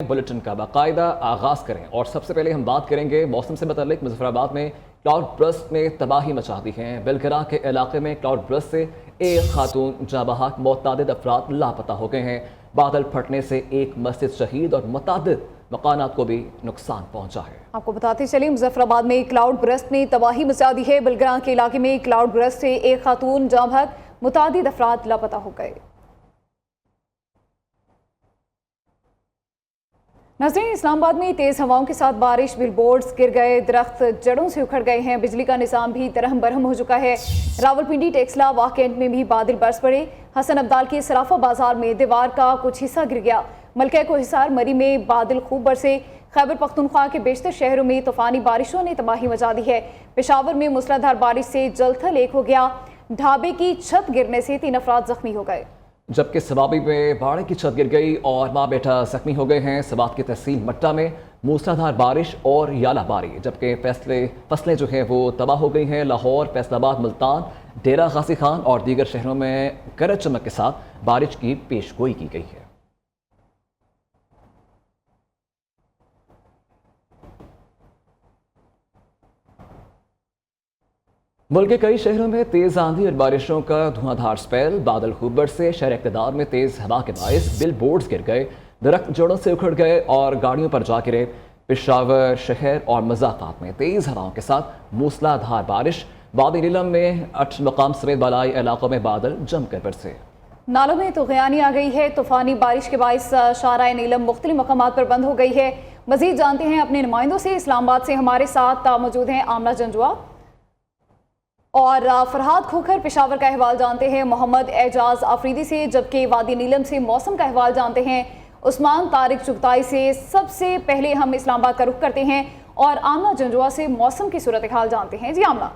Bulletin का बाकायदा आगाज करें और सबसे पहले हम बात करेंगे मौसम से मुताल्लिक। मुजफ्फराबाद में क्लाउड बर्स्ट ने तबाही मचा दी है। बिलगरा के इलाके में क्लाउड बर्स्ट से एक खातून जाँ बहक, मुतअद्दिद अफराद लापता हो गए हैं। बादल फटने से एक मस्जिद शहीद और मुतअद्दिद मकानात को भी नुकसान पहुंचा है। आपको बताते चलिए, मुजफ्फराबाद में क्लाउड बर्स्ट ने तबाही मचा दी है। बिलगरा के इलाके में क्लाउड बर्स्ट से एक खातून जाँ बहक, मुतअद्दिद अफराद लापता हो गए। नाज़रीन, इस्लामाबाद में तेज़ हवाओं के साथ बारिश, बिलबोर्ड्स गिर गए, दरख्त जड़ों से उखड़ गए हैं, बिजली का निज़ाम भी दरहम बरहम हो चुका है। रावलपिंडी, टेक्सला, वाह कैंट में भी बादल बरस पड़े। हसन अब्दाल के सराफा बाजार में दीवार का कुछ हिस्सा गिर गया। मलका कोहिसार, मरी में बादल खूब बरसे। खैबर पख्तूनख्वा के बेशतर शहरों में तूफानी बारिशों ने तबाही मचा दी है। पेशावर में मूसलाधार बारिश से जलथल एक हो गया। ढाबे की छत गिरने से 3 अफराद जख्मी हो गए, जबकि सवाबी में बाड़े की छत गिर गई और माँ बेटा जख्मी हो गए हैं। सवात की तहसील मट्टा में मूसलाधार बारिश और यालाबारी, जबकि फसलें जो हैं वो तबाह हो गई हैं। लाहौर, फैसलाबाद, मुल्तान, डेरा गाजी खान और दीगर शहरों में गरज चमक के साथ बारिश की पेशगोई की गई है। मुल्क के कई शहरों में तेज आंधी और बारिशों का धुआंधार स्पेल। बादल खूब बरसे, शहर इक़्तिदार में तेज हवा के बायस बिल बोर्ड्स गिर गए, दरख्त जड़ों से उखड़ गए और गाड़ियों पर जा गिरे। पेशावर शहर और मज़ाक़ात में तेज हवाओं के साथ मूसलाधार बारिश। वादी नीलम में 8 मकाम समेत बालाई इलाकों में बादल जमकर बरसे। नालों में तुग़यानी आ गई है। तूफानी बारिश के बायस शाराए नीलम मुख्तलिफ मकामात पर बंद हो गई है। मज़ीद जानते हैं अपने नुमाइंदों से। इस्लामाबाद से हमारे साथ मौजूद हैं आमना जंजुआ और फरहाद खोखर। पेशावर का अहवाल जानते हैं मोहम्मद एजाज अफरीदी से, जबकि वादी नीलम से मौसम का अहवाल जानते हैं उस्मान तारिक चुगताई से। सबसे पहले हम इस्लामाबाद का रुख करते हैं और आमना जंजुआ से मौसम की सूरत हाल जानते हैं। जी आमना।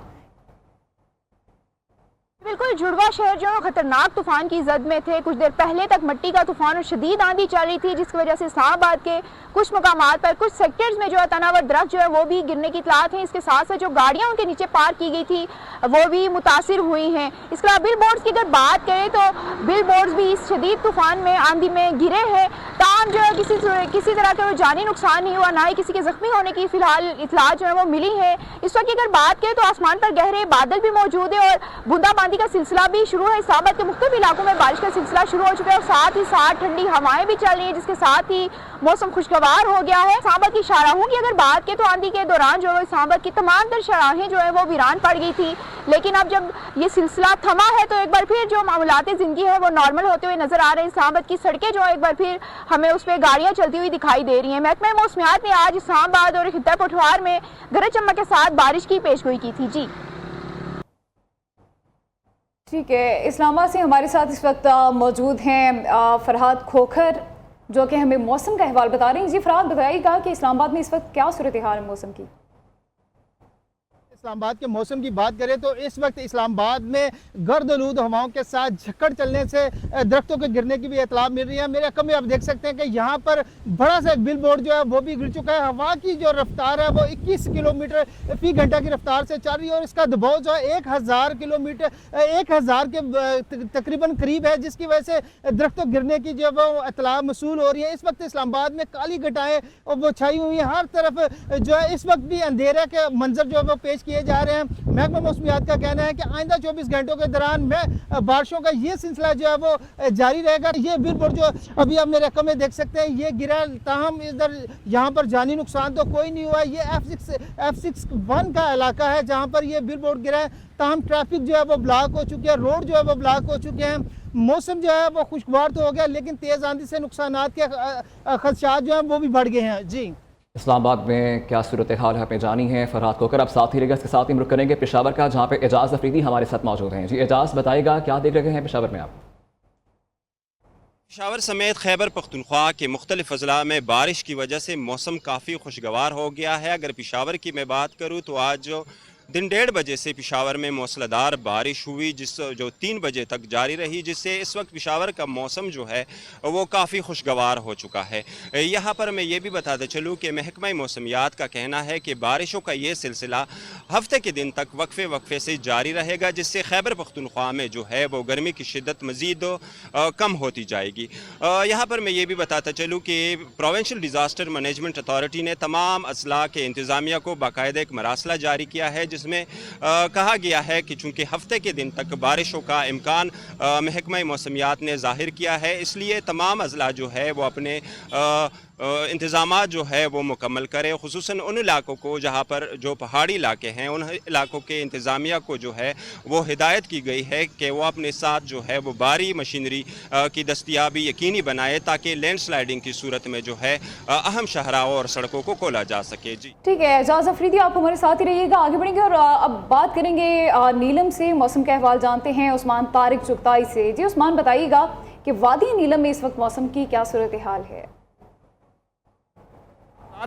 बिल्कुल, जुड़वा शहर जो खतरनाक तूफान की जद में थे। कुछ देर पहले तक मिट्टी का तूफान और शदीद आंधी चल रही थी, जिसकी वजह से इस्लामाबाद के कुछ मकामात पर, कुछ सेक्टर्स में जो है तनावर दरख्त जो है वो भी गिरने की इतलात है। इसके साथ साथ जो गाड़ियां उनके नीचे पार्क की गई थी वो भी मुतासिर हुई हैं। इसके अलावा बिल बोर्ड्स की अगर बात करें तो बिल बोर्ड्स भी इस शदीद तूफान में, आंधी में गिरे हैं। ताम जो है किसी तरह का जानी नुकसान नहीं हुआ, ना ही किसी के जख्मी होने की फिलहाल इतलात जो है वो मिली है। इस वक्त की अगर बात करें तो आसमान पर गहरे बादल भी मौजूद है और बूंदाबांदी का सिलसिला भी शुरू है। इस्लामाबाद के मुख्तलिफ इलाकों में बारिश का सिलसिला शुरू हो चुका है और साथ ही साथ ठंडी हवाएं भी चल रही है, जिसके साथ ही मौसम खुशगवार हो गया है। इस्लामाबाद की शाहराहों की अगर बात करें तो आंधी के दौरान जो है इस्लामाबाद की तमाम तर शाहराहें जो है वो वीरान पड़ गई थी, लेकिन अब जब ये सिलसिला थमा है तो एक बार फिर जो मामूलात ज़िंदगी है वो नॉर्मल होते हुए नजर आ रहे हैं। इस्लामाबाद की सड़कें जो है एक बार फिर हमें उस पर गाड़ियाँ चलती हुई दिखाई दे रही हैं। महकमा मौसमियात ने आज इस्लामाबाद और खित्ता पठवार में गरज चमक के साथ बारिश की पेशगोई की थी। जी ठीक है, इस्लामाबाद से हमारे साथ इस वक्त मौजूद हैं फरहाद खोखर, जो कि हमें मौसम का अहवाल बता रहे हैं। जी फरहाद, बताइएगा कि इस्लामाबाद में इस वक्त क्या सूरत हाल है मौसम की? इस्लामाबाद के मौसम की बात करें तो इस वक्त इस्लामाबाद में गर्द-आलूद हवाओं के साथ झक्कड़ चलने से दरख्तों के गिरने की भी इतला मिल रही है। मेरे अक्ल में आप देख सकते हैं कि यहाँ पर बड़ा सा एक बिल बोर्ड जो है वो भी गिर चुका है। हवा की जो रफ्तार है वो 21 किलोमीटर फी घंटा की रफ्तार से चल रही है और इसका दबाव जो है 1000 किलोमीटर 1000 के तकरीबन करीब है, जिसकी वजह से दरख्तों गिरने की जो वो इतला मसूल हो रही है। इस वक्त इस्लामाबाद में काली घटाएं वो छाई हुई हैं। हर तरफ जो है इस वक्त भी अंधेरे के मंजर जो है वो पेश किए जा रहे हैं। महकमा मौसमियात का कहना है कि आइंदा 24 घंटों के दौरान में बारिशों का ये सिलसिला जो है वो जारी रहेगा। ये बिल बोर्ड जो अभी आप मेरे रकम में देख सकते हैं ये गिरा, ताहम इधर यहाँ पर जानी नुकसान तो कोई नहीं हुआ। ये F61 का इलाका है जहाँ पर ये बिल बोर्ड गिरा है। ताहम ट्रैफिक जो है वो ब्लॉक हो चुकी है, रोड जो है वो ब्लॉक हो चुके हैं। मौसम जो है वो खुशगवार तो हो गया, लेकिन तेज़ आंधी से नुकसानात के खदशात जो हैं वो भी बढ़ गए हैं। जी इस्लामाबाद में क्या सूरत हाल है आपने जानी है। फरहाद खोखर अब साथ ही रहेगा, इसके साथ ही रुख करेंगे पेशावर का, जहाँ पे एजाज अफरीदी हमारे साथ मौजूद हैं। जी एजाज, बताइएगा क्या देख रहे हैं पेशावर में आप? पेशावर समेत खैबर पख्तूनख्वा के मुख्तलिफ अजला में बारिश की वजह से मौसम काफ़ी खुशगवार हो गया है। अगर पेशावर की मैं बात करूँ तो आज जो दिन 1:30 बजे से पेशावर में मूसलाधार बारिश हुई जो 3 बजे तक जारी रही, जिससे इस वक्त पेशावर का मौसम जो है वो काफ़ी खुशगवार हो चुका है। यहाँ पर मैं ये भी बताता चलूँ कि महकमा मौसमियात का कहना है कि बारिशों का ये सिलसिला हफ्ते के दिन तक वक्फे से जारी रहेगा, जिससे खैबर पख्तूनख्वा में जो है वो गर्मी की शिद्दत मज़ीद कम होती जाएगी। यहाँ पर मैं ये भी बताता चलूँ कि प्रोविंशियल डिज़ास्टर मैनेजमेंट अथॉरिटी ने तमाम अजला के इंतज़ामिया को बाकायदा एक मरासला जारी किया है, जिसमें कहा गया है कि चूँकि हफ्ते के दिन तक बारिशों का इम्कान महकमा मौसमियात ने ज़ाहिर किया है, इसलिए तमाम अजला जो है वो अपने इंतज़ामात जो है वो मुकम्मल करें। खुसूसन उन इलाकों को जहाँ पर जो पहाड़ी इलाके हैं, उन इलाकों के इंतज़ामिया को जो है वो हिदायत की गई है कि वो अपने साथ जो है वो भारी मशीनरी की दस्तियाबी यकीनी बनाए, ताकि लैंडस्लाइडिंग की सूरत में जो है अहम शहराओं और सड़कों को खोला जा सके। जी ठीक है, एजाज अफरीदी आप हमारे साथ ही रहिएगा, आगे बढ़ेंगे और अब बात करेंगे नीलम से। मौसम का अहवाल जानते हैं उस्मान तारिक चुगताई से। जी उस्मान, बताइएगा कि वादी नीलम में इस वक्त मौसम की क्या सूरत हाल है?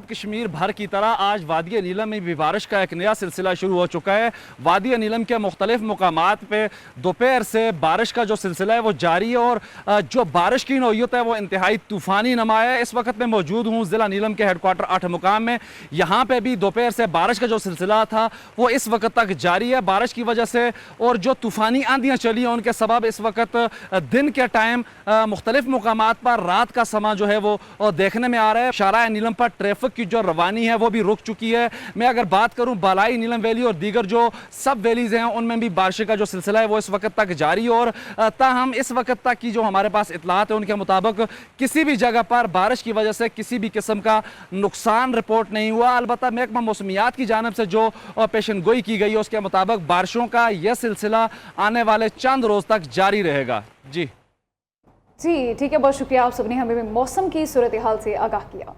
कश्मीर भर की तरह आज वादी नीलम में भी बारिश का एक नया सिलसिला शुरू हो चुका है। वादी नीलम के मुख्तलिफ मकामात पे दोपहर से बारिश का जो सिलसिला है वो जारी है और जो बारिश की नौयत है वो इंतहाई तूफ़ानी नमा है। इस वक्त मैं मौजूद हूँ ज़िला नीलम के हेडक्वार्टर 8 मुकाम में। यहाँ पे भी दोपहर से बारिश का जो सिलसिला था वो इस वक्त तक जारी है। बारिश की वजह से और जो तूफ़ानी आंधियाँ चली हैं उनके सबब इस वक्त दिन के टाइम मुख्तलिफ मकामात पर रात का समा जो है वो देखने में आ रहा है। शारा नीलम पर ट्रैफिक की जो रवानी है वो भी रुक चुकी है। मैं अगर बात करूं बालाई नीलम वैली और दीगर जो सब वैलीज़ हैं उनमें भी बारिश का जो सिलसिला है वो इस वक्त तक जारी और ताहम इस वक्त तक की जो हमारे पास इतलात है उनके मुताबिक किसी भी जगह पर बारिश की वजह से किसी भी किस्म का नुकसान रिपोर्ट नहीं हुआ। अलबत्ता महकमा मौसमियात की जानिब से जो पेशन गोई की गई है उसके मुताबिक बारिशों का यह सिलसिला आने वाले चंद रोज़ तक जारी रहेगा। जी ठीक है, बहुत शुक्रिया, आप सबने हमें मौसम की सूरत हाल से आगाह किया।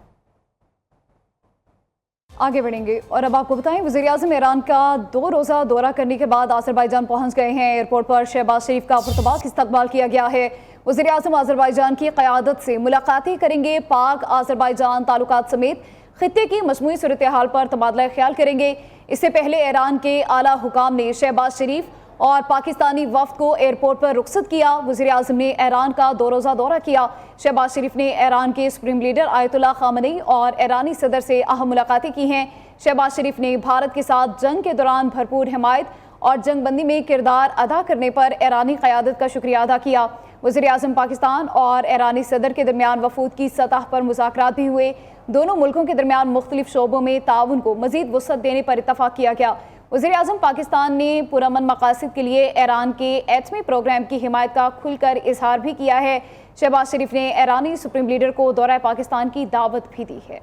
आगे बढ़ेंगे और अब आपको बताएं, वज़ीर-ए-आज़म ईरान का 2 रोज़ा दौरा करने के बाद आज़रबाईजान पहुंच गए हैं। एयरपोर्ट पर शहबाज शरीफ का पुरतबाक इस्तकबाल किया गया है। वज़ीर-ए-आज़म आज़रबाईजान की क़यादत से मुलाकातें करेंगे। पाक आज़रबाईजान ताल्लुकात समेत खित्ते की मजमूई सूरत हाल पर तबादला ख्याल करेंगे। इससे पहले ईरान के आला हुकाम ने शहबाज शरीफ और पाकिस्तानी वफ्द को एयरपोर्ट पर रुखसत किया। वज़ीर-ए-आज़म ने ईरान का 2 रोज़ा दौरा किया। शहबाज शरीफ ने ईरान के सुप्रीम लीडर आयतुल्लाह ख़ामेनी और ईरानी सदर से अहम मुलाकातें की हैं। शहबाज शरीफ ने भारत के साथ जंग के दौरान भरपूर हिमायत और जंगबंदी में किरदार अदा करने पर ईरानी क़यादत का शुक्रिया अदा किया। वज़ीर-ए-आज़म पाकिस्तान और ईरानी सदर के दरमियान वफूद की सतह पर मुज़ाकरात भी हुए। दोनों मुल्कों के दरमियान मुख्तलिफ शोबों में ताउन को मज़ीद वुसअत देने पर इत्तफाक किया गया। वज़ीर-ए-आज़म पाकिस्तान ने पुरअमन मकासद के लिए ईरान के एटमी प्रोग्राम की हिमायत का खुलकर इजहार भी किया है। शहबाज शरीफ ने ईरानी सुप्रीम लीडर को दौरा पाकिस्तान की दावत भी दी है।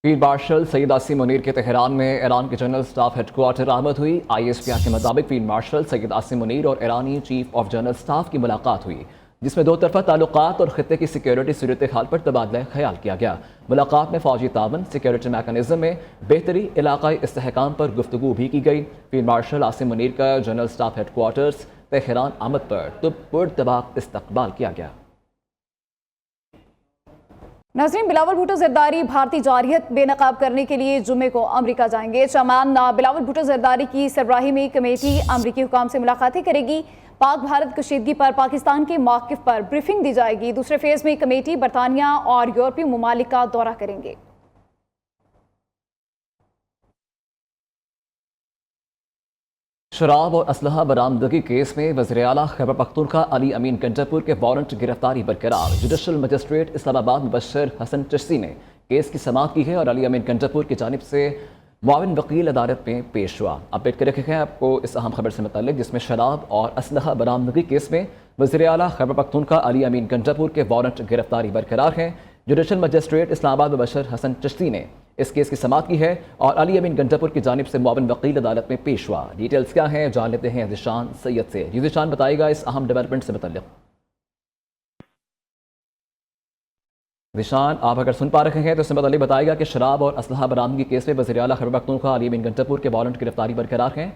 फील्ड मार्शल सैयद आसिम मुनीर के तेहरान में ईरान के जनरल स्टाफ हेडक्वार्टर आमद हुई। ISPR के मुताबिक फील्ड मार्शल सैयद आसिम मुनीर और ईरानी चीफ ऑफ जनरल स्टाफ की मुलाकात हुई, जिसमें 2 तरफा ताल्लुकात और खित्ते की सिक्योरिटी सूरत हाल पर तबादला ख्याल किया गया। मुलाकात में फौजी तावन, सिक्योरिटी मैकेनिज्म में बेहतरी, इलाकाई इस्तेहकाम पर गुफ्तगू भी की गई। फील्ड मार्शल आसिम मुनीर का जनरल स्टाफ हेडक्वार्टर्स तेहरान आमद पर पुरतबाक इस्तकबाल किया गया। नाज़रीन, बिलावल भुट्टो ज़रदारी भारतीय जारियत बेनकाब करने के लिए जुम्मे को अमरीका जाएंगे। चेयरमैन बिलावल भुट्टो ज़रदारी की सरबराही में कमेटी अमरीकी हुकाम से मुलाकातें करेगी। पाक भारत कशीदगी पर पाकिस्तान के मौक़िफ़ पर ब्रीफिंग दी जाएगी। दूसरे फेज़ में कमेटी बरतानिया और यूरोपीय ममालिक का दौरा करेंगे। शराब और असलहा बरामदगी केस में वज़ीर-ए-आला खैबर पख्तूनख्वा अली अमीन गंजापुर के वारंट गिरफ्तारी बरकरार। जुडिशल मजिस्ट्रेट इस्लामाबाद मुबश्शिर हसन चिश्ती ने केस की समाअत की है और अली अमीन गंजापुर की जानिब से मुआविन वकील अदालत में पेश हुआ। अपडेट कर रखे हैं आपको इस अहम खबर से मुताल्लिक, जिसमें शराब और असलहा बरामदगी केस में वज़ीर-ए-आला खैबर पख्तूनख्वा अली अमीन गंजापुर के वारंट गिरफ्तारी बरकरार हैं। जुडिशल मजिस्ट्रेट इस्लामाबाद मुबश्शिर हसन चिश्ती ने इस केस की समाअत की है और अली अमीन गंजापुर की जानिब से मुआविन वकील अदालत में पेश हुआ। डिटेल्स क्या हैं जान लेते हैं ज़ीशान सैयद से। जी ज़ीशान, बताइएगा इस अहम डेवलपमेंट से मुताल्लिक। ज़ीशान, आप अगर सुन पा रहे हैं तो इससे मुताल्लिक बताइएगा कि शराब और असलहा बरामदगी केस में वज़ीर-ए-आला खैबर पख्तूनख्वा अली अमीन गंजापुर के वारंट गिरफ्तारी बरकरार हैं।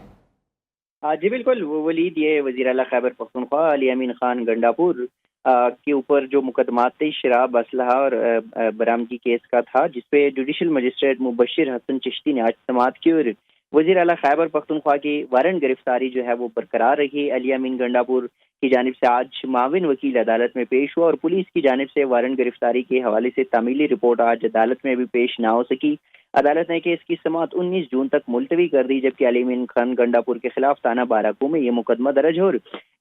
जी बिल्कुल वलीद, ये वज़ीर-ए-आला खैबर पख्तूनख्वा अली अमीन खान गंडापुर के ऊपर जो मुकदमाती शराब, असलहा और बरामदगी केस का था, जिसपे जुडिशल मजिस्ट्रेट मुबशिर हसन चिश्ती ने आज समाअत की और वज़ीर आला खैबर पख्तूनख्वा की वारंट गिरफ्तारी जो है वो बरकरार रही। अली अमीन गंडापुर की जानिब से आज माविन वकील अदालत में पेश हुआ और पुलिस की जानिब से वारंट गिरफ्तारी के हवाले से तामीली रिपोर्ट आज अदालत में भी पेश ना हो सकी। अदालत ने केस की समाअत 19 जून तक मुलतवी कर दी, जबकि अली अमीन खान गंडापुर के खिलाफ थाना बाराकू में ये मुकदमा दर्ज हो।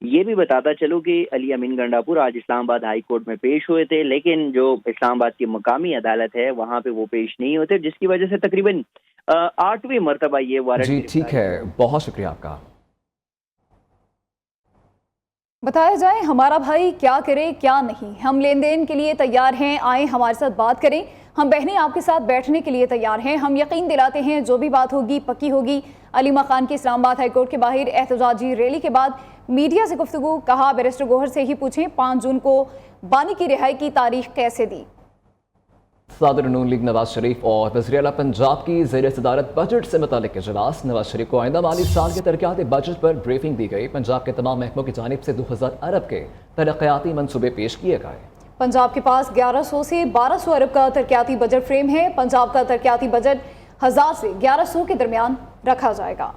ये भी बताता चलूँ कि अली अमीन गंडापुर आज इस्लामाबाद हाई कोर्ट में पेश हुए थे, लेकिन जो इस्लामाबाद की मकामी अदालत है वहाँ पे वो पेश नहीं होते, जिसकी वजह से तकरीबन 8वीं मरतबा ये वारंट। जी ठीक है, बहुत शुक्रिया आपका। बताया जाए हमारा भाई क्या करे क्या नहीं, हम लेन देन के लिए तैयार हैं, आए हमारे साथ बात करें, हम बहनें आपके साथ बैठने के लिए तैयार हैं, हम यकीन दिलाते हैं जो भी बात होगी पक्की होगी। अलीमा खान की इस्लामाबाद हाई कोर्ट के बाहर एहतजाजी रैली के बाद मीडिया से गुफ्तगू, कहा बैरिस्टर गौहर से ही पूछें 5 जून को बानी की रिहाई की तारीख कैसे दी। सदर नून लीग नवाज शरीफ और वज़ीर आला पंजाब की ज़ेर सदारत बजट से मुतालिक इजलास। नवाज शरीफ को आइंदा माली साल के तरक्याती बजट पर ब्रीफिंग दी गई। पंजाब के तमाम महकमों की जानिब से 2000 अरब के तरक्याती मनसूबे पेश किए गए। पंजाब के पास 1100 से 1200 अरब का तरक्याती बजट फ्रेम है। पंजाब का तरक्याती बजट 1000 से 1100 के दरमियान रखा जाएगा।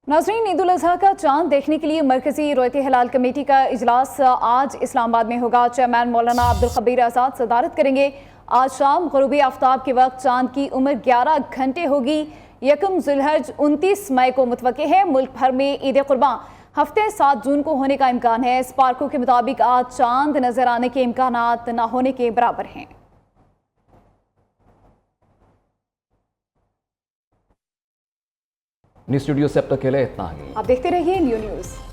नाज़रीन, ईद उल अज़हा का चांद देखने के लिए मरकजी रोयत हिलाल कमेटी का इजलास आज इस्लामाबाद में होगा। चेयरमैन मौलाना अब्दुल खबीर आज़ाद सदारत करेंगे। आज शाम ग़ुरूबी आफ्ताब के वक्त चांद की उम्र 11 घंटे होगी। 1 ज़ुल्हज 29 मई को मुतवक्के है। मुल्क भर में ईद कुर्बान हफ्ते 7 जून को होने का इम्कान है। स्पार्को के मुताबिक आज चांद नजर आने के इम्कानात न होने के बराबर हैं। न्यूज़ स्टूडियो से अब तक के लिए इतना ही। आप देखते रहिए न्यू न्यूज़।